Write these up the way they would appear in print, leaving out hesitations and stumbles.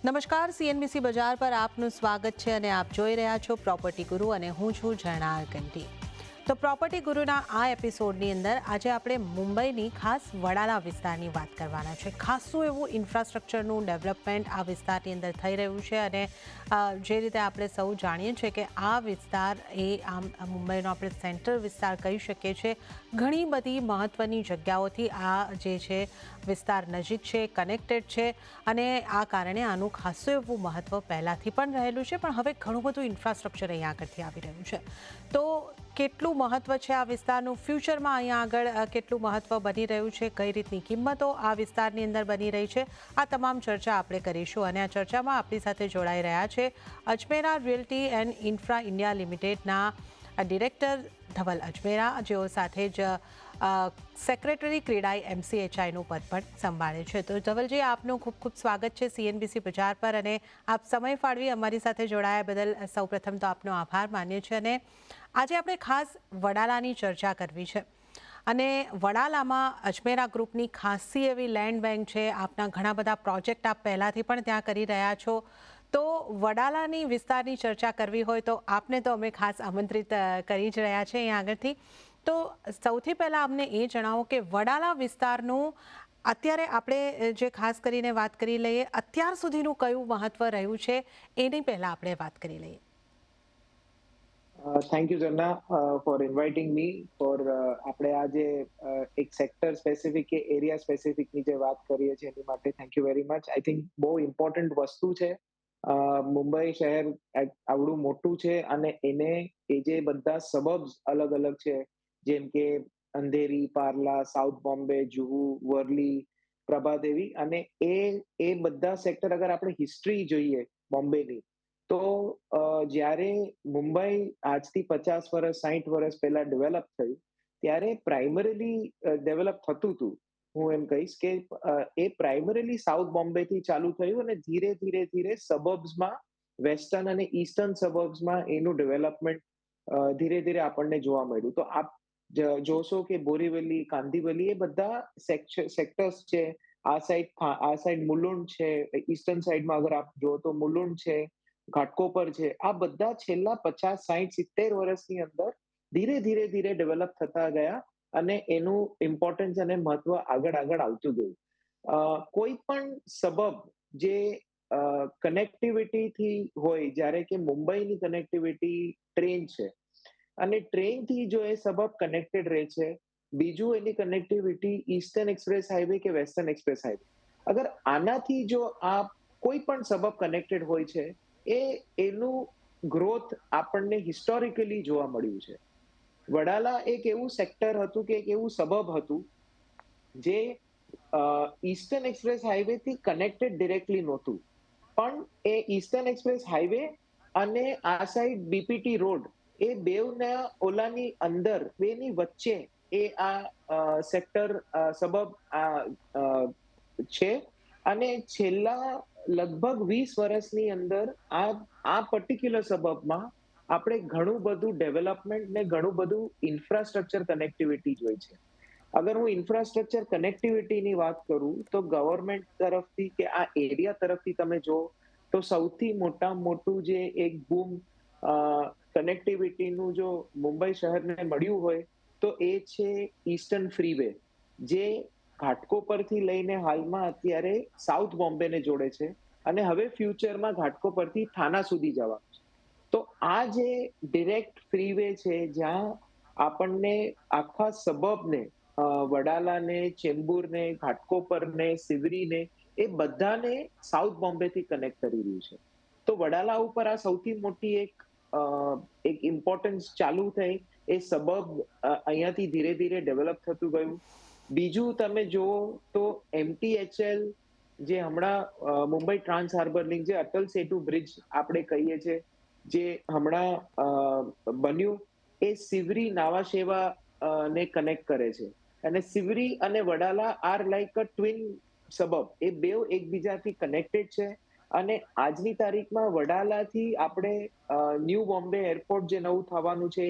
નમસ્કાર, સીએનબીસી બજાર પર આપનું સ્વાગત છે અને આપ જોઈ રહ્યા છો પ્રોપર્ટી ગુરુ અને હું છું ઝરણા કંઠી. તો પ્રોપર્ટી ગુરુના આ એપિસોડની અંદર આજે આપણે મુંબઈની ખાસ વડાલા વિસ્તારની વાત કરવાના છે. ખાસું એવું ઇન્ફ્રાસ્ટ્રક્ચરનું ડેવલપમેન્ટ આ વિસ્તારની અંદર થઈ રહ્યું છે અને જે રીતે આપણે સૌ જાણીએ છીએ કે આ વિસ્તાર એ આમ મુંબઈનો આપણે સેન્ટ્રલ વિસ્તાર કહી શકીએ છીએ. ઘણી બધી મહત્ત્વની જગ્યાઓથી આ જે છે વિસ્તાર નજીક છે, કનેક્ટેડ છે અને આ કારણે આનું ખાસું એવું મહત્ત્વ પહેલાંથી પણ રહેલું છે, પણ હવે ઘણું બધું ઇન્ફ્રાસ્ટ્રક્ચર અહીંયા આગળથી આવી રહ્યું છે. તો કેટલું મહત્ત્વ છે આ વિસ્તારનું, ફ્યુચરમાં અહીંયા આગળ કેટલું મહત્ત્વ બની રહ્યું છે, કઈ રીતની કિંમતો આ વિસ્તારની અંદર બની રહી છે, આ તમામ ચર્ચા આપણે કરીશું. અને આ ચર્ચામાં આપણી સાથે જોડાઈ રહ્યા છે Ajmera realty and infra India લિમિટેડના ડિરેક્ટર ધવલ અજમેરા, જેઓ સાથે જ સેક્રેટરી ક્રેડાઈ MCHIનું પદ પણ સંભાળે છે. તો ધવલજી, આપનું ખૂબ ખૂબ સ્વાગત છે સીએનબીસી બજાર પર અને આપ સમય ફાળવી અમારી સાથે જોડાયા બદલ સૌપ્રથમ તો આપનો આભાર માનીએ છીએ. અને આજે આપણે ખાસ વડાલાની ચર્ચા કરવી છે અને વડાલામાં અજમેરા ગ્રુપની ખાસી એવી લેન્ડ બેંક છે. આપના ઘણા બધા પ્રોજેક્ટ આપ પહેલાંથી પણ ત્યાં કરી રહ્યા છો. તો વડાલાની વિસ્તારની ચર્ચા કરવી હોય તો આપને તો અમે ખાસ આમંત્રિત કરી જ રહ્યા છે અહીંયા આગળથી. તો સૌથી પહેલાં અમને એ જણાવો કે વડાલા વિસ્તારનું અત્યારે આપણે જે ખાસ કરીને વાત કરી લઈએ, અત્યાર સુધીનું કયું મહત્ત્વ રહ્યું છે એની પહેલાં આપણે વાત કરી લઈએ. Thank you Janna for inviting me for આપણે આજે એક સેક્ટર સ્પેસિફિક કે એરિયા સ્પેસિફિકની જે વાત કરીએ છીએ એની માટે thank you very much. I think બહુ ઇમ્પોર્ટન્ટ વસ્તુ છે. મુંબઈ શહેર આવડું મોટું છે અને એને એ જે બધા સબબ્સ અલગ અલગ છે, જેમ કે અંધેરી, પાર્લા, સાઉથ બોમ્બે, જુહુ, વર્લી, પ્રભાદેવી, અને એ બધા સેક્ટર અગર આપણે હિસ્ટ્રી જોઈએ બોમ્બેની, તો જ્યારે મુંબઈ આજથી 50 વર્ષ 60 વર્ષ પહેલા ડેવલપ થયું ત્યારે પ્રાઇમરીલી ડેવલપ થતું હતું. હું એમ કહીશ કે એ પ્રાઇમરીલી સાઉથ બોમ્બેથી ચાલુ થયું અને ધીરે ધીરે ધીરે સબર્બ્સમાં, વેસ્ટર્ન અને ઈસ્ટર્ન સબર્બ્સમાં એનું ડેવલપમેન્ટ ધીરે ધીરે આપણને જોવા મળ્યું. તો આપ જોશો કે બોરીવલી, કાંદીવલી એ બધા સેક્ટર્સ છે. આ સાઈડ મુલુંડ છે, ઈસ્ટર્ન સાઈડમાં અગર આપ જો તો મુલુંડ છે, ઘાટકોપર છે. આ બધા છેલ્લા 50 60 70 વર્ષની અંદર ધીરે ધીરે ધીરે ડેવલપ થતા ગયા અને એનું ઇમ્પોર્ટન્સ અને મહત્વ આગળ આગળ આવતું ગયું. કોઈ પણ સબબ જે કનેક્ટિવિટીથી હોય, જ્યારે કે મુંબઈની કનેક્ટિવિટી ટ્રેન છે અને ટ્રેનથી જો એ સબબ કનેક્ટેડ રહે છે, બીજું એની કનેક્ટિવિટી ઈસ્ટર્ન એક્સપ્રેસ હાઈવે કે વેસ્ટર્ન એક્સપ્રેસ હાઈવે, અગર આનાથી જો આ કોઈ પણ સબબ કનેક્ટેડ હોય છે, એનું ગ્રોથ આપણને હિસ્ટોરિકલી જોવા મળ્યું છે. વડાલા એક એવું સેક્ટર હતું કે એક એવું સબબ હતું જે ઈસ્ટર્ન એક્સપ્રેસ હાઈવે થી કનેક્ટેડ ડિરેક્ટલી નહોતું, પણ એ ઈસ્ટર્ન એક્સપ્રેસ હાઈવે અને આ સાઈડ બીપીટી રોડ, એ બેવના ઓલાની અંદર, બેની વચ્ચે એ આ સેક્ટર સબબ છે. અને છેલ્લા લગભગ 20 વર્ષની અંદર આ પર્ટિક્યુલર સબબમાં આપણે ઘણું બધું ડેવલપમેન્ટ ને ઘણું બધું ઇન્ફ્રાસ્ટ્રક્ચર કનેક્ટિવિટી જોઈ છે. અગર હું ઇન્ફ્રાસ્ટ્રક્ચર કનેક્ટિવિટીની વાત કરું તો ગવર્મેન્ટ તરફથી કે આ એરિયા તરફથી તમે જો તો સૌથી મોટું જે એક બૂમ કનેક્ટિવિટીનું જો મુંબઈ શહેરને મળ્યું હોય તો એ છે ઈસ્ટર્ન ફ્રીવે, જે ઘાટકોપરથી લઈને હાલમાં અત્યારે સાઉથ બોમ્બેને જોડે છે અને હવે ફ્યુચરમાં ઘાટકોપરથી થાના સુધી જવાનું છે. તો આ જે ડિરેક્ટ ફ્રીવે છે, જ્યાં આપણને આખા સબબને, વડાલાને, ચેમ્બુરને, ઘાટકોપરને, સિવરીને, એ બધાને સાઉથ બોમ્બેથી કનેક્ટ કરી રહ્યું છે. તો વડાલા ઉપર આ સૌથી મોટી એક ઇમ્પોર્ટન્સ ચાલુ થઈ. એ સબબ અહીંયાથી ધીરે ધીરે ડેવલપ થતું ગયું. બીજું તમે જુઓ તો MTHL, જે હમણાં મુંબઈ ટ્રાન્સ હાર્બર લિંક, જે અટલ સેતુ બ્રિજ આપણે કહીએ છીએ, જે હમણાં બન્યું, એ સિવરી નાવા સેવા ને કનેક્ટ કરે છે. અને સિવરી અને Wadala are like a twin suburb, એ બેવ એકબીજાથી કનેક્ટેડ છે. અને આજની તારીખમાં વડાલાથી આપણે ન્યૂ બોમ્બે એરપોર્ટ જે નવું થવાનું છે,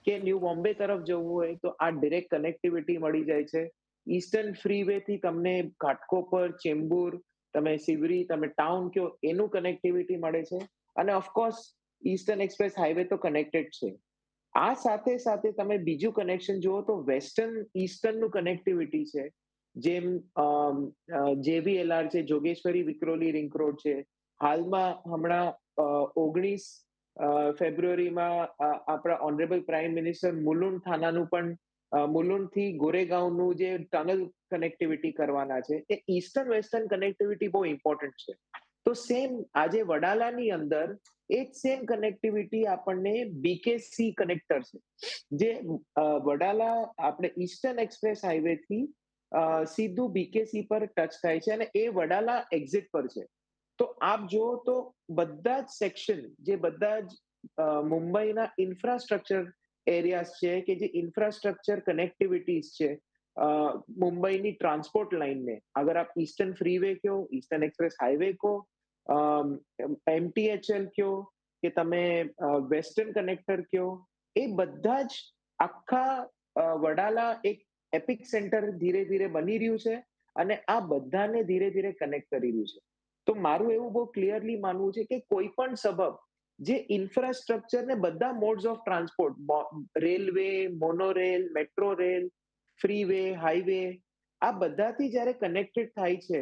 કે ન્યૂ બોમ્બે તરફ જવું હોય તો આ ડિરેક્ટ કનેક્ટિવિટી મળી જાય છે. ઈસ્ટર્ન ફ્રીવે થી તમને ઘાટકોપર, ચેમ્બુર તમે સિવરી, તમે ટાઉન કયો, એનું કનેક્ટિવિટી મળે છે. અને ઓફકોર્સ ઈસ્ટર્ન એક્સપ્રેસ હાઈવે તો કનેક્ટેડ છે. આ સાથે સાથે તમે બીજું કનેક્શન જુઓ તો વેસ્ટર્ન ઈસ્ટર્નનું કનેક્ટિવિટી છે. જેમ JVLR છે, જોગેશ્વરી વિક્રોલી રિંગ રોડ છે. હાલમાં હમણાં 19 ફેબ્રુઆરીમાં આપણા ઓનરેબલ પ્રાઇમ મિનિસ્ટર મુલુંડ થાનાનું પણ મુલુંડથી ગોરેગાંવનું જે ટનલ કનેક્ટિવિટી કરવાના છે, એ ઈસ્ટર્ન વેસ્ટર્ન કનેક્ટિવિટી બહુ ઇમ્પોર્ટન્ટ છે. તો સેમ આજે વડાલાની અંદર એ જ સેમ કનેક્ટિવિટી આપણને BKC કનેક્ટર છે, જે વડાલા આપણે ઈસ્ટર્ન એક્સપ્રેસ હાઈવે થી સીધું BKC પર ટચ થાય છે અને એ વડાલા એક્ઝિટ પર છે. તો આપ જુઓ તો બધા જ સેક્શન, જે બધા જ મુંબઈના ઇન્ફ્રાસ્ટ્રક્ચર એરિયાઝ છે કે જે ઇન્ફ્રાસ્ટ્રક્ચર કનેક્ટિવિટીઝ છે મુંબઈની ટ્રાન્સપોર્ટ લાઇનને, અગર આપ ઈસ્ટર્ન ફ્રીવે કયો, ઈસ્ટર્ન એક્સપ્રેસ હાઈવે કહો, MTHL કયો કે તમે વેસ્ટર્ન કનેક્ટર કયો, એ બધા જ આખા વડાલા એક એપિક સેન્ટર ધીરે ધીરે બની રહ્યું છે અને આ બધાને ધીરે ધીરે કનેક્ટ કરી રહ્યું છે. તો મારું એવું બહુ ક્લિયરલી માનવું છે કે કોઈ પણ સબબ જે ઇન્ફ્રાસ્ટ્રક્ચર ને બધા modes of transport, railway, monorail, metro rail, freeway, highway, આ બધાથી જ્યારે કનેક્ટેડ થાય છે,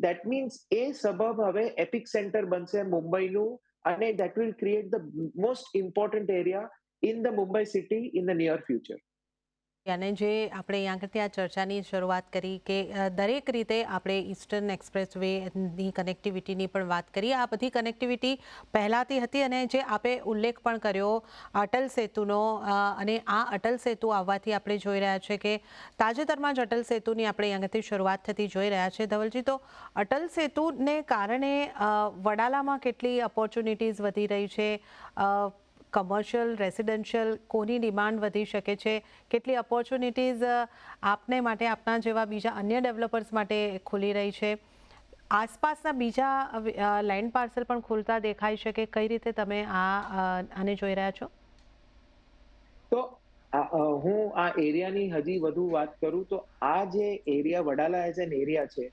દેટ મીન્સ એ સબબ હવે એપિક સેન્ટર બનશે મુંબઈનું, અને that will create the most important area in the Mumbai city in the near future. અને જે આપણે અહીંયા આગળથી આ ચર્ચાની શરૂઆત કરી કે દરેક રીતે આપણે ઈસ્ટર્ન એક્સપ્રેસ વેની કનેક્ટિવિટીની પણ વાત કરી. આ બધી કનેક્ટિવિટી પહેલાંથી હતી અને જે આપે ઉલ્લેખ પણ કર્યો અટલ સેતુનો, અને આ અટલ સેતુ આવવાથી આપણે જોઈ રહ્યા છે કે તાજેતરમાં જ અટલ સેતુની આપણે અહીંયાથી શરૂઆત થતી જોઈ રહ્યા છે. ધવલજી, તો અટલ સેતુને કારણે વડાલામાં કેટલી ઓપોર્ચ્યુનિટીઝ વધી રહી છે, કમર્શિયલ, રેસિડેન્શિયલ, કોની ડિમાન્ડ વધી શકે છે, કેટલી ઓપોર્ચ્યુનિટીઝ આપને માટે, આપના જેવા બીજા અન્ય ડેવલપર્સ માટે ખુલી રહી છે, આસપાસના બીજા લેન્ડ પાર્સલ પણ ખુલતા દેખાય છે, કે કઈ રીતે તમે આને જોઈ રહ્યા છો? તો હું આ એરિયાની હજી વધુ વાત કરું તો આ જે area Wadala as an area છે,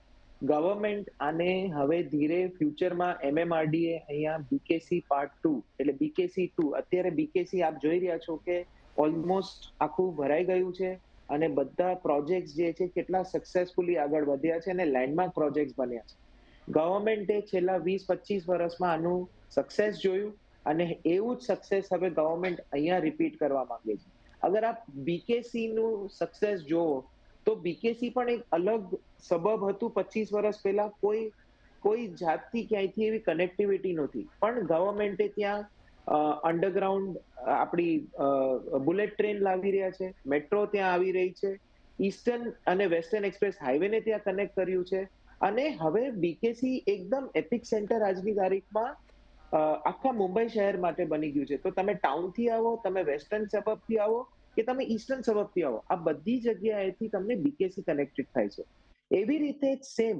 ગવર્મેન્ટ આને હવે ધીરે ફ્યુચરમાં MMRDA અહીંયા BKC પાર્ટ 2 એટલે BKC 2, અત્યારે BKC આપ જોઈ રહ્યા છો કે ઓલમોસ્ટ આખું ભરાઈ ગયું છે અને બધા પ્રોજેક્ટ્સ જે છે કેટલા સક્સેસફુલી આગળ વધ્યા છે અને લેન્ડમાર્ક પ્રોજેક્ટ્સ બન્યા છે. ગવર્મેન્ટે છેલ્લા 20-25 વર્ષમાં આનું સક્સેસ જોયું અને એવું જ સક્સેસ હવે ગવર્મેન્ટ અહીંયા રિપીટ કરવા માંગે છે. અગર આપ BKC નું સક્સેસ જોવો તો BKC પણ એક અલગ સબબ હતું 25 વર્ષ પહેલા. કોઈ જાતથી ક્યાંયથી એવી કનેક્ટિવિટી નહોતી, પણ ગવર્મેન્ટે ત્યાં અંડરગ્રાઉન્ડ આપણી બુલેટ ટ્રેન લાવી રહ્યા છે, મેટ્રો ત્યાં આવી રહી છે, ઈસ્ટર્ન અને વેસ્ટર્ન એક્સપ્રેસ હાઈવેને ત્યાં કનેક્ટ કર્યું છે અને હવે BKC એકદમ એપિક સેન્ટર આજની તારીખમાં આખા મુંબઈ શહેર માટે બની ગયું છે. તો તમે ટાઉનથી આવો, તમે વેસ્ટર્ન સબબથી આવો કે તમે ઈસ્ટર્ન સબબથી આવો, આ બધી જગ્યાએથી તમને BKC કનેક્ટેડ થાય છે. એવી રીતે જ સેમ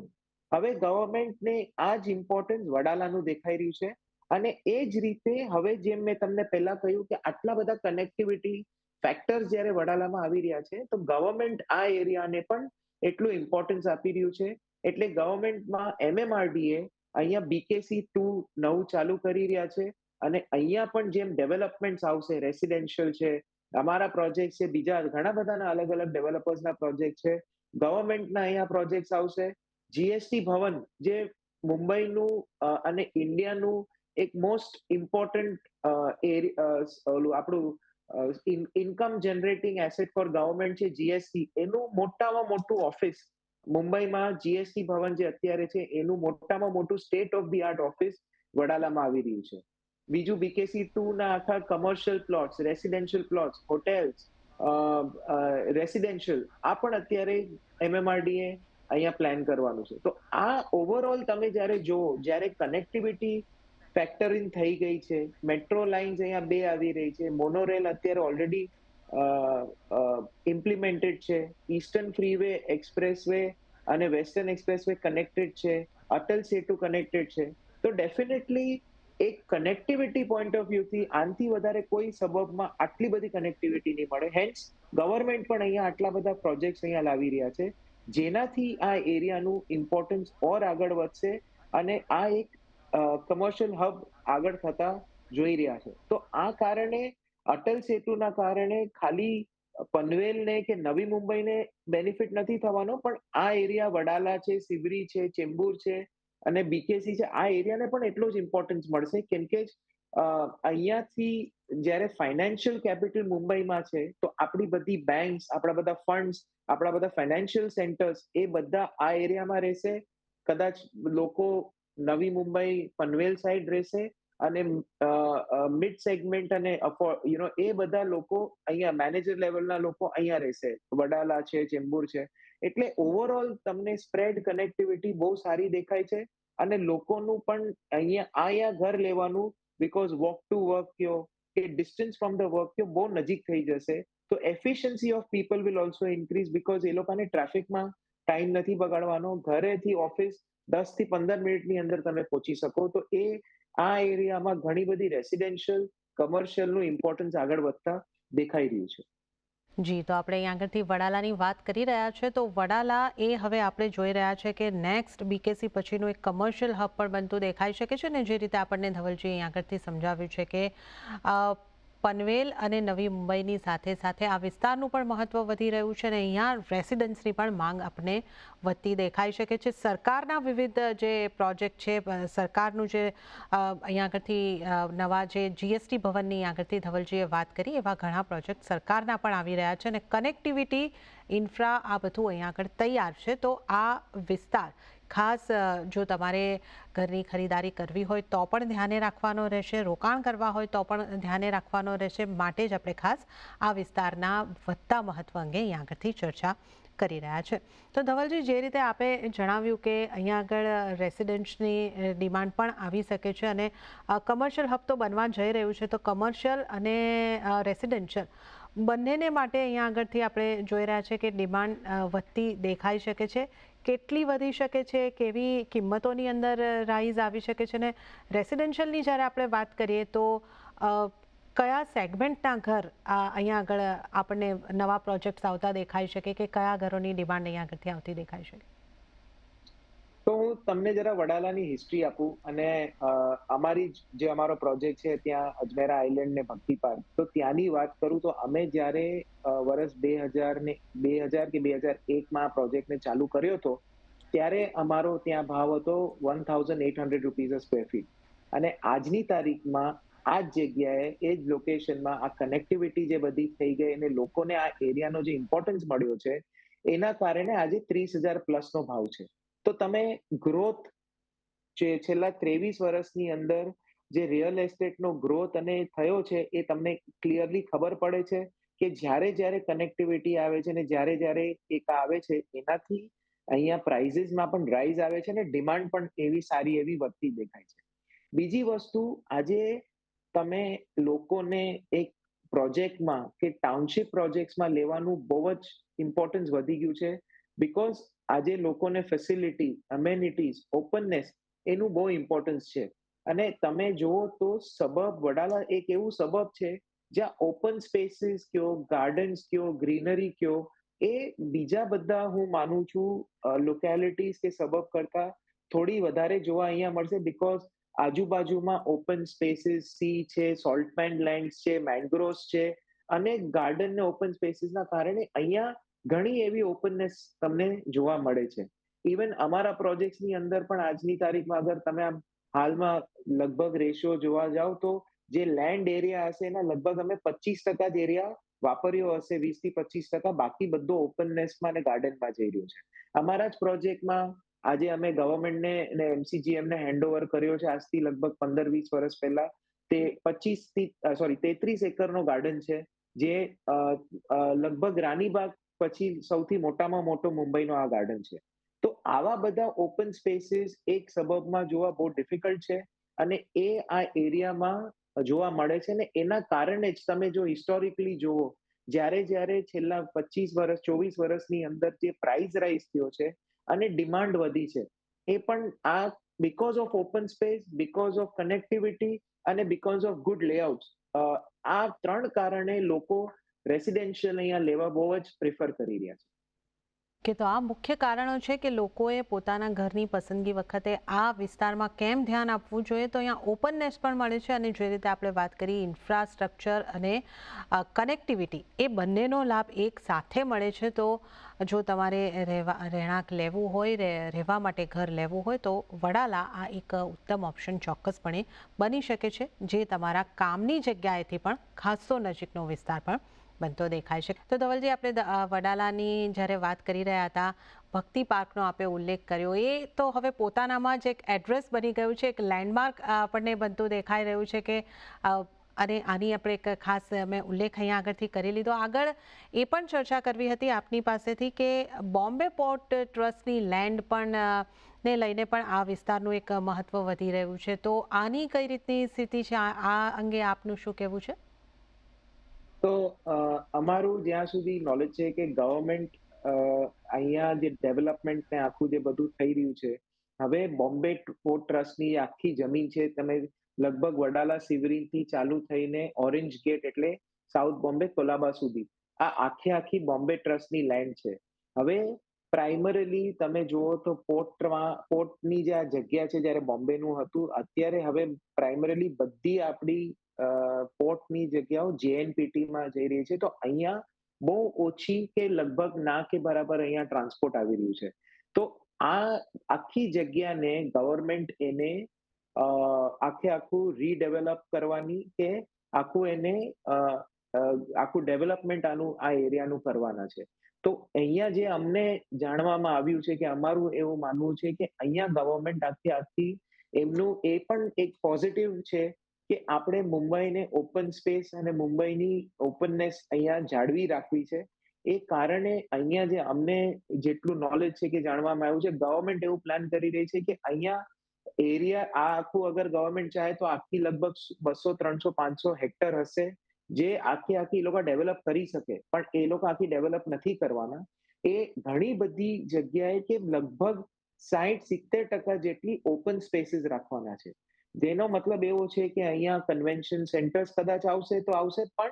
હવે ગવર્મેન્ટને આ જ ઇમ્પોર્ટન્સ વડાલાનું દેખાઈ રહ્યું છે અને એ જ રીતે હવે જેમ મેં તમને પહેલા કહ્યું કે આટલા બધા કનેક્ટિવિટી ફેક્ટર્સ જ્યારે વડાલામાં આવી રહ્યા છે, તો ગવર્મેન્ટ આ એરિયાને પણ એટલું ઇમ્પોર્ટન્સ આપી રહ્યું છે. એટલે ગવર્મેન્ટમાં MMRDA અહીંયા BKC 2 નવું ચાલુ કરી રહ્યા છે અને અહીંયા પણ જેમ ડેવલપમેન્ટ આવશે, રેસિડેન્શિયલ છે, અમારા પ્રોજેક્ટ છે, બીજા ઘણા બધાના અલગ અલગ ડેવલપર્સના પ્રોજેક્ટ છે, ગવર્મેન્ટના અહીંયા પ્રોજેક્ટ આવશે. GST ભવન જે મુંબઈનું અને ઇન્ડિયાનું એક મોસ્ટ ઇમ્પોર્ટન્ટ આપણું income generating asset for government છે GST, એનું મોટામાં મોટું ઓફિસ મુંબઈમાં GST ભવન જે અત્યારે છે એનું મોટામાં મોટું state of the art office વડાલામાં આવી રહ્યું છે. બીજું BKC 2 ના આખા commercial plots, residential plots, hotels, residential, આ પણ અત્યારે MMRDA અહીંયા પ્લાન કરવાનું છે. તો આ ઓવરઓલ તમે જ્યારે જોવો, જ્યારે કનેક્ટિવિટી ફેક્ટર ઇન થઈ ગઈ છે, મેટ્રો લાઇન્સ અહીંયા 2 આવી રહી છે, મોનોરેલ અત્યારે ઓલરેડી ઇમ્પ્લિમેન્ટેડ છે, ઈસ્ટર્ન ફ્રીવે, એક્સપ્રેસવે અને વેસ્ટર્ન એક્સપ્રેસવે કનેક્ટેડ છે, અટલ સેતુ કનેક્ટેડ છે. તો ડેફિનેટલી એક કનેક્ટિવિટી પોઈન્ટ ઓફ વ્યૂથી આનાથી વધારે કોઈ સબબમાં આટલી બધી કનેક્ટિવિટી નહીં મળે. હેન્સ ગવર્મેન્ટ પણ અહીંયા આટલા બધા પ્રોજેક્ટ્સ અહીંયા લાવી રહ્યા છે જેનાથી આ એરિયાનું ઇમ્પોર્ટન્સ ઓર આગળ વધશે અને આ એક કમર્શિયલ હબ આગળ થતા જોઈ રહ્યા છે. તો આ કારણે અટલ સેતુના કારણે ખાલી પનવેલને કે નવી મુંબઈને બેનિફિટ નથી થવાનો, પણ આ એરિયા વડાલા છે, સિબરી છે, ચેમ્બુર છે અને બીકેસી છે, આ એરિયાને પણ એટલો જ ઇમ્પોર્ટન્સ મળશે, કેમ કે અહીંયાથી જ્યારે ફાઇનાન્શિયલ કેપિટલ મુંબઈમાં છે, તો આપણી બધી બેંક્સ, આપણા બધા ફંડ્સ, આપણા બધા ફાઇનાન્શિયલ સેન્ટર્સ એ બધા આ એરિયામાં રહેશે. કદાચ લોકો નવી મુંબઈ પનવેલ સાઈડ રહેશે અને મિડ સેગમેન્ટ અને એ બધા લોકો અહીંયા મેનેજર લેવલના લોકો અહીંયા રહેશે, વડાલા છે, ચેમ્બુર છે. એટલે ઓવરઓલ તમને સ્પ્રેડ કનેક્ટિવિટી બહુ સારી દેખાય છે અને લોકોનું પણ અહીંયા ઘર લેવાનું, બીકોઝ વોક ટુ વર્ક કયો કે ડિસ્ટન્સ ફ્રોમ ધ વર્ક કયો બહુ નજીક થઈ જશે. તો efficiency of people will also increase, because એ લોકોને ટ્રાફિકમાં ટાઈમ નથી બગાડવાનો. ઘરેથી ઓફિસ 10 થી 15 મિનિટની અંદર તમે પહોંચી શકો. તો આ એરિયામાં ઘણી બધી રેસિડેન્શિયલ કમર્શિયલનું ઇમ્પોર્ટન્સ આગળ વધતા દેખાઈ રહ્યું છે. જી, તો આપણે અહીં આગળથી વડાલાની વાત કરી રહ્યા છે, તો વડાલા એ હવે આપણે જોઈ રહ્યા છે કે નેક્સ્ટ બીકેસી પછીનું એક કમર્શિયલ હબ પણ બનતું દેખાઈ શકે છે. ને જે રીતે આપણને ધવલજી અહીં આગળથી સમજાવ્યું છે કે પનવેલ અને નવી મુંબઈની સાથે સાથે આ વિસ્તારનું પણ મહત્વ વધી રહ્યું છે અને અહીંયા રેસિડન્સની પણ માંગ આપણને વધતી દેખાઈ શકે છે. સરકારના વિવિધ જે પ્રોજેક્ટ છે, સરકારનું જે અહીંયા આગળથી નવા જે જીએસટી ભવનની આગળથી ધવલજીએ વાત કરી, એવા ઘણા પ્રોજેક્ટ સરકારના પણ આવી રહ્યા છે અને કનેક્ટિવિટી ઇન્ફ્રા આ બધું અહીંયા આગળ તૈયાર છે. તો આ વિસ્તાર ખાસ જો તમારે ઘરની ખરીદારી કરવી હોય તો પણ ધ્યાને રાખવાનો રહેશે, રોકાણ કરવા હોય તો પણ ધ્યાને રાખવાનો રહેશે. માટે જ આપણે ખાસ આ વિસ્તારના વધતા મહત્વ અંગે અહીંયા આગળથી ચર્ચા કરી રહ્યા છે. તો ધવલજી, જે રીતે આપે જણાવ્યું કે અહીંયા આગળ રેસિડેન્સની ડિમાન્ડ પણ આવી શકે છે અને કમર્શિયલ હબ તો બનવા જઈ રહ્યું છે, તો કમર્શિયલ અને રેસિડેન્શિયલ બંનેને માટે અહીંયા આગળથી આપણે જોઈ રહ્યા છે કે ડિમાન્ડ વધતી દેખાઈ શકે છે. કેટલી વધી શકે છે, કેવી કિંમતોની અંદર રાઇઝ આવી શકે છે, ને રેસિડેન્શિયલની જ્યારે આપણે વાત કરીએ તો કયા સેગમેન્ટના ઘર અહીંયા આગળ આપણને નવા પ્રોજેક્ટ્સ આવતા દેખાઈ શકે, કે કયા ઘરોની ડિમાન્ડ અહીંયા આગળથી આવતી દેખાઈ શકે? તો હું તમને જરા વડાલાની હિસ્ટ્રી આપું અને અમારો પ્રોજેક્ટ છે ત્યાં અજમેરા આઇલેન્ડ ને ભક્તિ પાર્ક, તો ત્યાંની વાત કરું તો અમે જ્યારે વર્ષ 2000 કે 2001માં આ પ્રોજેક્ટને ચાલુ કર્યો હતો, ત્યારે અમારો ત્યાં ભાવ હતો ₹1,800 સ્ક્વેર ફીટ. અને આજની તારીખમાં આ જ જગ્યાએ એ જ લોકેશનમાં આ કનેક્ટિવિટી જે બધી થઈ ગઈ અને લોકોને આ એરિયાનો જે ઇમ્પોર્ટન્સ મળ્યો છે, એના કારણે આજે 30,000 પ્લસનો ભાવ છે. તો તમે ગ્રોથ જે છેલ્લા 23 વર્ષની અંદર જે રિયલ એસ્ટેટનો ગ્રોથ અને થયો છે, એ તમને ક્લિયરલી ખબર પડે છે કે જ્યારે જ્યારે કનેક્ટિવિટી આવે છે અને જ્યારે જ્યારે એક આવે છે, એનાથી અહીંયા પ્રાઇઝીસમાં પણ રાઇઝ આવે છે અને ડિમાન્ડ પણ એવી સારી એવી વધતી દેખાય છે. બીજી વસ્તુ, આજે તમે લોકોને એક પ્રોજેક્ટમાં કે ટાઉનશીપ પ્રોજેક્ટ્સમાં લેવાનું બહુ જ ઇમ્પોર્ટન્સ વધી ગયું છે, બીકોઝ આજે લોકોને ફેસિલિટી, અમેનિટીઝ, ઓપનનેસ એનું બહુ ઇમ્પોર્ટન્સ છે. અને તમે જુઓ તો વડાલા એક એવું સબબ છે જ્યાં ઓપન સ્પેસીસ કયો, ગાર્ડન્સ કયો, ગ્રીનરી કયો, એ બીજા બધા હું માનું છું લોકેલિટીઝ કે સબબ કરતા થોડી વધારે જોવા અહીંયા મળશે, બીકોઝ આજુબાજુમાં ઓપન સ્પેસીસ, સી છે, સોલ્ટમેન લેન્ડ્સ છે, મેંગ્રોવ્સ છે અને ગાર્ડન ને ઓપન સ્પેસીસના કારણે અહીંયા ઘણી એવી ઓપનનેસ તમને જોવા મળે છે. ઇવન અમારા પ્રોજેક્ટ્સની અંદર પણ આજની તારીખમાં અગર તમે આમ હાલમાં લગભગ રેશિયો જોવા જાવ તો જે લેન્ડ એરિયા હશે એના લગભગ અમે 25% જ એરિયા વાપર્યો હશે, 20 થી 25%. બાકી બધો ઓપનનેસમાં અને ગાર્ડનમાં જઈ રહ્યું છે. અમારા જ પ્રોજેક્ટમાં આજે અમે ગવર્મેન્ટને અને એમસીજીએમને હેન્ડઓવર કર્યો છે આજથી લગભગ 15-20 વર્ષ પહેલા. તે 33 એકરનો ગાર્ડન છે, જે લગભગ રાનીબાગ પછી સૌથી મોટામાં મોટો મુંબઈનો આ ગાર્ડન છે. તો આવા બધા ઓપન સ્પેસીસ એક સબબમાં જોવા બહુ ડિફિકલ્ટ છે અને એ આ એરિયામાં જોવા મળે છે ને એના કારણે જ તમે જો હિસ્ટોરિકલી જુઓ, જ્યારે જ્યારે છેલ્લા 24 વર્ષની અંદર જે પ્રાઇસ રાઇઝ થયો છે અને ડિમાન્ડ વધી છે, એ પણ આ because of open space, because of connectivity અને બીકોઝ ઓફ ગુડ લેઆઉટ, આ 3 કારણે લોકો રેસિડેન્શિયલ અહીંયા લેવા બહુ જ પ્રિફર કરી રહ્યા છે. કે તો આ મુખ્ય કારણો છે કે લોકોએ પોતાના ઘરની પસંદગી વખતે આ વિસ્તારમાં કેમ ધ્યાન આપવું જોઈએ. તો અહીંયા ઓપનનેસ પણ મળે છે અને જે રીતે આપણે વાત કરી ઇન્ફ્રાસ્ટ્રક્ચર અને કનેક્ટિવિટી એ બંનેનો લાભ એક સાથે મળે છે. તો જો તમારે રહેણાંક લેવું હોય, રહેવા માટે ઘર લેવું હોય તો વડાલા આ એક ઉત્તમ ઓપ્શન ચોક્કસપણે બની શકે છે, જે તમારા કામની જગ્યાએથી પણ ખાસો નજીકનો વિસ્તાર પણ બનતો દેખાય છે. તો ધવલજી, આપણે વડાલાની જ્યારે વાત કરી રહ્યા હતા, ભક્તિ પાર્કનો આપણે ઉલ્લેખ કર્યો, એ તો હવે પોતાનામાં જ એક એડ્રેસ બની ગયું છે, એક લેન્ડમાર્ક આપણને બનતું દેખાઈ રહ્યું છે કે અને આની આપણે એક ખાસ મેં ઉલ્લેખ અહીંયા આગળથી કરી લીધો. આગળ એ પણ ચર્ચા કરવી હતી આપની પાસેથી કે બોમ્બે પોર્ટ ટ્રસ્ટની લેન્ડ પણ ને લઈને પણ આ વિસ્તારનું એક મહત્વ વધી રહ્યું છે. તો આની કઈ રીતની સ્થિતિ છે, આ અંગે આપનું શું કહેવું છે? તો અમારું જ્યાં સુધી નોલેજ છે કે ગવર્મેન્ટ અહીંયા જે ડેવલપમેન્ટ ને આખું જે બધું થઈ રહ્યું છે, હવે બોમ્બે પોર્ટ ટ્રસ્ટની આખી જમીન છે, તમે લગભગ વડાલા સિવરીથી ચાલુ થઈને ઓરેન્જ ગેટ એટલે સાઉથ બોમ્બે કોલાબા સુધી આ આખી બોમ્બે ટ્રસ્ટની લેન્ડ છે. હવે પ્રાઇમરીલી તમે જુઓ તો પોર્ટની જે આ જગ્યા છે જ્યારે બોમ્બેનું હતું, અત્યારે હવે પ્રાઇમરીલી બધી આપણી પોર્ટની જગ્યાઓ જેએનપીટીમાં જઈ રહી છે. તો અહીંયા બહુ ઓછી કે લગભગ ના કે બરાબર અહીંયા ટ્રાન્સપોર્ટ આવી રહ્યું છે. તો આ આખી જગ્યાને ગવર્મેન્ટ એને આખું રીડેવલપ કરવાની કે આખું એને આખું ડેવલપમેન્ટ આ એરિયાનું કરવાના છે. તો અહીંયા જે અમને જાણવામાં આવ્યું છે કે અમારું એવું માનવું છે કે અહીંયા ગવર્મેન્ટ આખી એમનું એ પણ એક પોઝિટિવ છે કે આપણે મુંબઈને ઓપન સ્પેસ અને મુંબઈની ઓપનનેસ અહીંયા જાળવી રાખવી છે. એ કારણે અહીંયા જે અમને જેટલું નોલેજ છે કે જાણવામાં આવ્યું છે, ગવર્મેન્ટ એવું પ્લાન કરી રહી છે કે અહીંયા એરિયા આ આખું અગર ગવર્મેન્ટ ચાહે તો આખી લગભગ 200, 300, 500 હેક્ટર હશે, જે આખી લોકો ડેવલપ કરી શકે, પણ એ લોકો આખી ડેવલપ નથી કરવાના. એ ઘણી બધી જગ્યાએ કે લગભગ 60-70% જેટલી ઓપન સ્પેસીસ રાખવાના છે. જેનો મતલબ એવો છે કે અહીંયા કન્વેન્શન સેન્ટર્સ કદાચ આવશે તો આવશે, પણ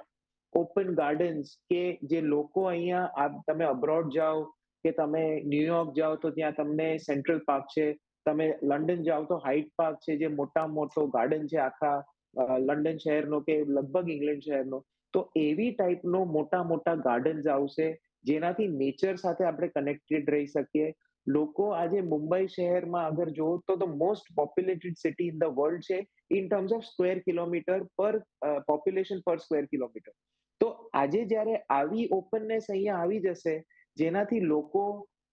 ઓપન ગાર્ડન્સ કે જે લોકો અહીંયા તમે અબ્રોડ જાઓ કે તમે ન્યુયોર્ક જાઓ તો ત્યાં તમને સેન્ટ્રલ પાર્ક છે, તમે લંડન જાઓ તો હાઇડ પાર્ક છે, જે મોટો ગાર્ડન છે આખા લંડન શહેરનો કે લગભગ ઇંગ્લેન્ડ શહેરનો. તો એવી ટાઈપનો મોટા ગાર્ડન્સ આવશે, જેનાથી નેચર સાથે આપણે કનેક્ટેડ રહી શકીએ. લોકો આજે મુંબઈ શહેરમાં અગર જુઓ તો most populated city in the world છે in terms of square kilometre પર પોપ્યુલેશન પર સ્ક્વેર કિલોમીટર. તો આજે જ્યારે આવી ઓપનનેસ અહીંયા આવી જશે, જેનાથી લોકો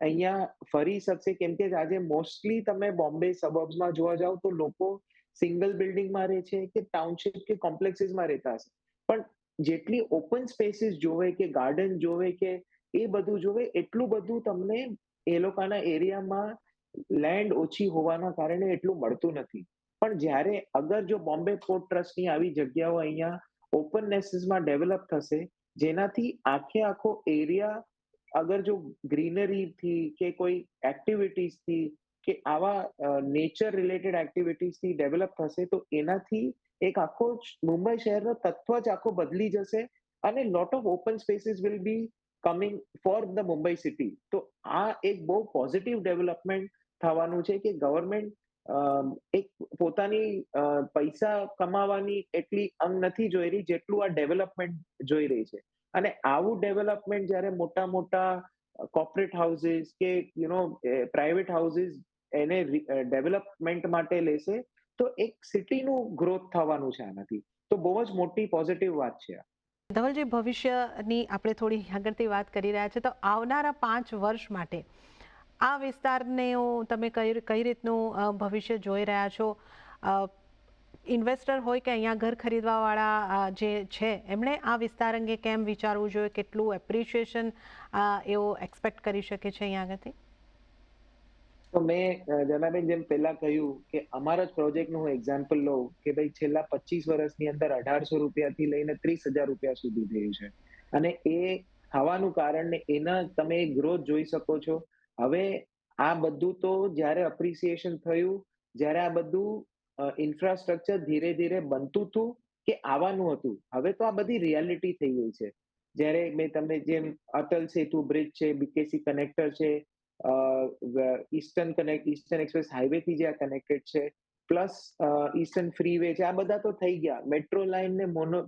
અહીંયા ફરી શકશે, કેમ કે આજે મોસ્ટલી તમે બોમ્બે સબર્બ્સમાં જોવા જાઓ તો લોકો સિંગલ બિલ્ડિંગમાં રહે છે કે ટાઉનશિપ કે કોમ્પ્લેક્સીસમાં રહેતા હશે, પણ જેટલી ઓપન સ્પેસીસ જોવે કે ગાર્ડન જોવે કે એ બધું જોવે, એટલું બધું તમને એ લોકોના એરિયામાં લેન્ડ ઓછી હોવાના કારણે એટલું મળતું નથી. પણ જ્યારે અગર જો બોમ્બે પોર્ટ ટ્રસ્ટની આવી જગ્યાઓ અહીંયા ઓપનનેસીસમાં ડેવલપ થશે, જેનાથી આખો એરિયા અગર જો ગ્રીનરીથી કે કોઈ એક્ટિવિટીઝથી કે આવા નેચર રિલેટેડ એક્ટિવિટીઝથી ડેવલપ થશે, તો એનાથી એક આખો મુંબઈ શહેરનો તત્વ જ આખો બદલી જશે અને lot of open spaces will be coming for the Mumbai city. તો આ એક બહુ પોઝિટિવ ડેવલપમેન્ટ થવાનું છે કે ગવર્મેન્ટ એક પોતાની પૈસા કમાવાની એટલી અંગ નથી જોઈ રહી, જેટલું આ ડેવલપમેન્ટ જોઈ રહી છે. અને આવું ડેવલપમેન્ટ જ્યારે મોટા કોર્પોરેટ હાઉસીસ કે પ્રાઇવેટ હાઉસીસ એને ડેવલપમેન્ટ માટે લેશે, તો એક સિટીનું ગ્રોથ થવાનું છે આનાથી. તો બહુ જ મોટી પોઝિટિવ વાત છે આ. ધવલજી, ભવિષ્યની આપણે થોડી આગળથી વાત કરી રહ્યા છીએ, તો આવનારા 5 વર્ષ માટે આ વિસ્તારને તમે કઈ રીતનું ભવિષ્ય જોઈ રહ્યા છો? ઇન્વેસ્ટર હોય કે અહીંયા ઘર ખરીદવાવાળા જે છે, એમણે આ વિસ્તાર અંગે કેમ વિચારવું જોઈએ? કેટલું એપ્રિશિએશન એવો એક્સપેક્ટ કરી શકે છે અહીંયા આગળથી? તો મેં જનાબેન જેમ પહેલા કહ્યું કે અમારા જ પ્રોજેક્ટનું હું એક્ઝામ્પલ લઉં કે ભાઈ છેલ્લા 25 વર્ષની અંદર 1800 રૂપિયાથી લઈને 30,000 રૂપિયા સુધી થયું છે. અને એ થવાનું કારણ એના તમે ગ્રોથ જોઈ શકો છો. હવે આ બધું તો જ્યારે અપ્રિસિએશન થયું, જ્યારે આ બધું ઇન્ફ્રાસ્ટ્રક્ચર ધીરે ધીરે બનતું હતું કે આવવાનું હતું, હવે તો આ બધી રિયાલિટી થઈ ગઈ છે. જ્યારે મેં તમને જેમ અટલ સેતુ બ્રિજ છે, બીકેસી કનેક્ટર છે, ઈસ્ટર્ન એક્સપ્રેસ હાઈવે થી જે આ કનેક્ટેડ છે, પ્લસ ઈસ્ટર્ન ફ્રીવે છે, આ બધા તો થઈ ગયા. મેટ્રો લાઇન ને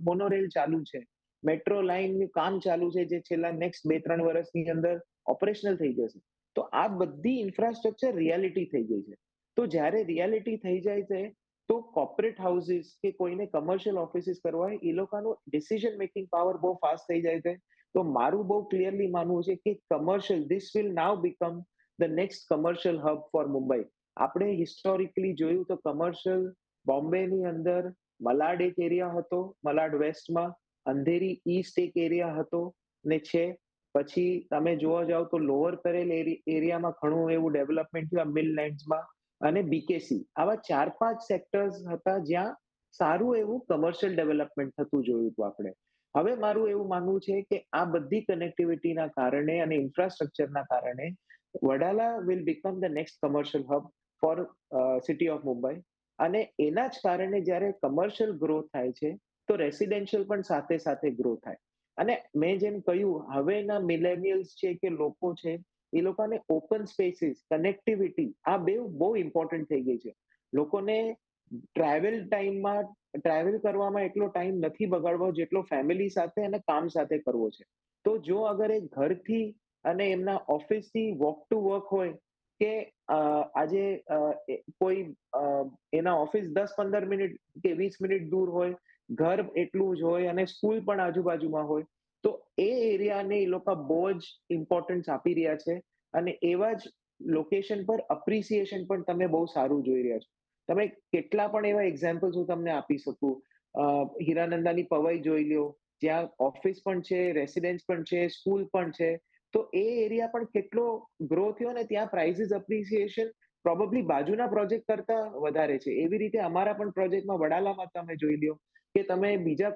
મોનોરેલ ચાલુ છે. મેટ્રો લાઇનનું કામ ચાલુ છે, જે છેલ્લા નેક્સ્ટ 2-3 વર્ષની અંદર ઓપરેશનલ થઈ જશે. તો આ બધી ઇન્ફ્રાસ્ટ્રક્ચર રિયાલિટી થઈ ગઈ છે. તો જ્યારે રિયાલિટી થઈ જાય છે, તો કોર્પોરેટ હાઉસીસ કે કોઈને કમર્શિયલ ઓફિસીસ કરવા હોય, એ લોકોનું ડિસિઝન મેકિંગ પાવર બહુ ફાસ્ટ થઈ જાય છે. તો મારું બહુ ક્લિયરલી માનવું છે કે commercial this will now become the next commercial hub four Mumbai. આપણે હિસ્ટોરિકલી જોયું તો કમર્શિયલ બોમ્બેની અંદર મલાડ એક એરિયા હતો, મલાડ વેસ્ટમાં, અંધેરી ઈસ્ટ એક એરિયા હતો ને છે. પછી તમે જોવા જાવ તો લોઅર પેરેલ એરિયામાં ઘણું એવું ડેવલપમેન્ટ થયું મિલ લેન્ડ્સમાં, અને બીકેસી. આવા 4-5 સેક્ટર્સ હતા જ્યાં સારું એવું કમર્શિયલ ડેવલપમેન્ટ થતું જોયું હતું આપણે. હવે મારું એવું માનવું છે કે આ બધી કનેક્ટિવિટીના કારણે અને ઇન્ફ્રાસ્ટ્રક્ચરના કારણે Wadala will become the next commercial hub four city of Mumbai. અને એના જ કારણે જ્યારે કમર્શિયલ ગ્રોથ થાય છે, તો રેસિડેન્શિયલ પણ સાથે સાથે ગ્રો થાય. અને મેં જેમ કહ્યું, હવેના મિલેનિયલ્સ છે કે લોકો છે, એ લોકોને ઓપન સ્પેસીસ, કનેક્ટિવિટી, આ બે બહુ ઇમ્પોર્ટન્ટ થઈ ગઈ છે. લોકોને ટ્રાવેલ કરવામાં એટલો ટાઈમ નથી બગાડવો જેટલો ફેમિલી સાથે અને કામ સાથે કરવો છે. તો જો અગર એ ઘરથી અને એમના ઓફિસથી વોક ટુ વર્ક હોય કે આજે કોઈ એના ઓફિસ 10-15 મિનિટ કે 20 મિનિટ દૂર હોય, ઘર એટલું જ હોય અને સ્કૂલ પણ આજુબાજુમાં હોય, તો એ એરિયાને એ લોકો બહુ જ ઇમ્પોર્ટન્સ આપી રહ્યા છે. અને એવા જ લોકેશન પર અપ્રિસિએશન પણ તમે બહુ સારું જોઈ રહ્યા છો. તમે કેટલા પણ એવા એક્ઝામ્પલ્સ હું તમને આપી શકું. હીરાનંદાની પવાઈ જોઈ લ્યો, જ્યાં ઓફિસ પણ છે, રેસિડેન્સ પણ છે, સ્કૂલ પણ છે. તો એ એરિયા પણ કેટલો ગ્રો થયો ને ત્યાં પ્રાઇસીસ અપ્રિસિએશન પ્રોબેબલી બાજુના પ્રોજેક્ટ કરતા વધારે છે. એવી રીતે અમારા પણ પ્રોજેક્ટમાં વડાલામાં તમે જોઈ લ્યો કે તમે બીજા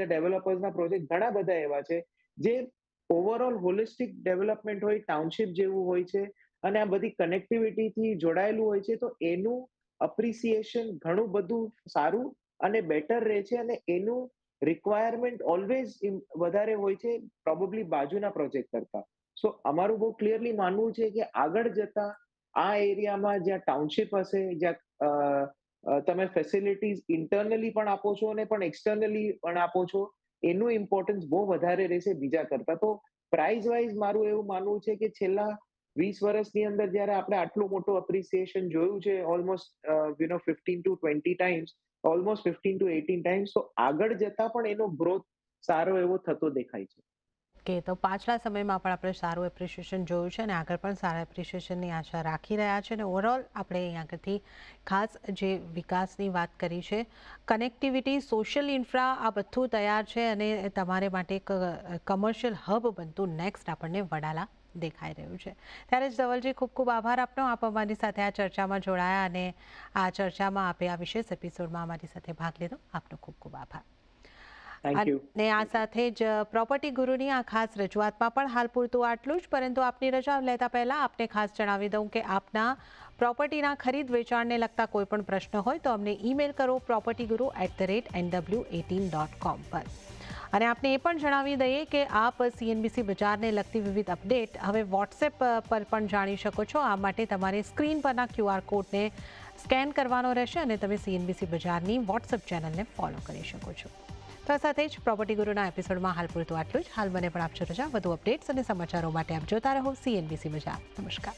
ડેવલપર્સના પ્રોજેક્ટ ઘણા બધા એવા છે જે ઓવરઓલ હોલિસ્ટિક ડેવલપમેન્ટ હોય, ટાઉનશિપ જેવું હોય છે, અને આ બધી કનેક્ટિવિટીથી જોડાયેલું હોય છે. તો એનું અપ્રિસિએશન ઘણું બધું સારું અને બેટર રહે છે, અને એનું રિક્વાયરમેન્ટ ઓલવેઝ વધારે હોય છે પ્રોબેબલી બાજુના પ્રોજેક્ટ કરતા. સો અમારું બહુ ક્લિયરલી માનવું છે કે આગળ જતા આ એરિયામાં જ્યાં ટાઉનશિપ હશે, જ્યાં તમે ફેસિલિટીઝ ઇન્ટરનલી પણ આપો છો અને પણ એક્સટર્નલી પણ આપો છો, એનું ઇમ્પોર્ટન્સ બહુ વધારે રહેશે બીજા કરતા. તો પ્રાઇઝ વાઇઝ મારું એવું માનવું છે કે છેલ્લા 20 વર્ષની અંદર જ્યારે આપણે આટલું મોટું અપ્રિસિએશન જોયું છે, almost 15 to 20 times, almost 15 to 18 times, તો આગળ જતા પણ એનો ગ્રોથ સારો એવો થતો દેખાય છે. કે તો પાછલા સમયમાં પણ આપણે સારું એપ્રિસિએશન જોયું છે અને આગળ પણ સારા એપ્રિસિએશનની આશા રાખી રહ્યા છે. અને ઓવરઓલ આપણે અહીં આગળથી ખાસ જે વિકાસની વાત કરી છે, કનેક્ટિવિટી, સોશિયલ ઇન્ફ્રા, આ બધું તૈયાર છે અને તમારે માટે એક કમર્શિયલ હબ બનતું નેક્સ્ટ આપણને વડાલા દેખાઈ રહ્યું છે. ત્યારે જ ધવલજી, ખૂબ ખૂબ આભાર આપનો. આપ અમારી સાથે આ ચર્ચામાં જોડાયા અને આ ચર્ચામાં આપે આ વિશેષ એપિસોડમાં અમારી સાથે ભાગ લીધો. આપનો ખૂબ ખૂબ આભાર. અને આ સાથે જ પ્રોપર્ટી ગુરુની આ ખાસ રજૂઆતમાં પણ હાલ પૂરતું આટલું જ. પરંતુ આપની રજા લેતા પહેલા આપને ખાસ જણાવી દઉં કે આપના પ્રોપર્ટીના ખરીદ વેચાણને લગતા કોઈ પણ પ્રશ્ન હોય તો અમને ઈમેલ કરો propertyguru@nw18.com પર. અને આપને એ પણ જણાવી દઈએ કે આપ CNBC બજારને લગતી વિવિધ અપડેટ હવે વોટ્સએપ પર પણ જાણી શકો છો. આ માટે તમારે સ્ક્રીન પરના QR કોડને સ્કેન કરવાનો રહેશે અને તમે CNBC બજારની વોટ્સએપ ચેનલને ફોલો કરી શકો છો. તો સાથે જ પ્રોપર્ટી ગુરુના એપિસોડમાં હાલ પૂરતું આટલું જ. હાલ મને પણ આપજો રજા. વધુ અપડેટ્સ અને સમાચારો માટે આપ જોતા રહો CNBC બજાર. નમસ્કાર.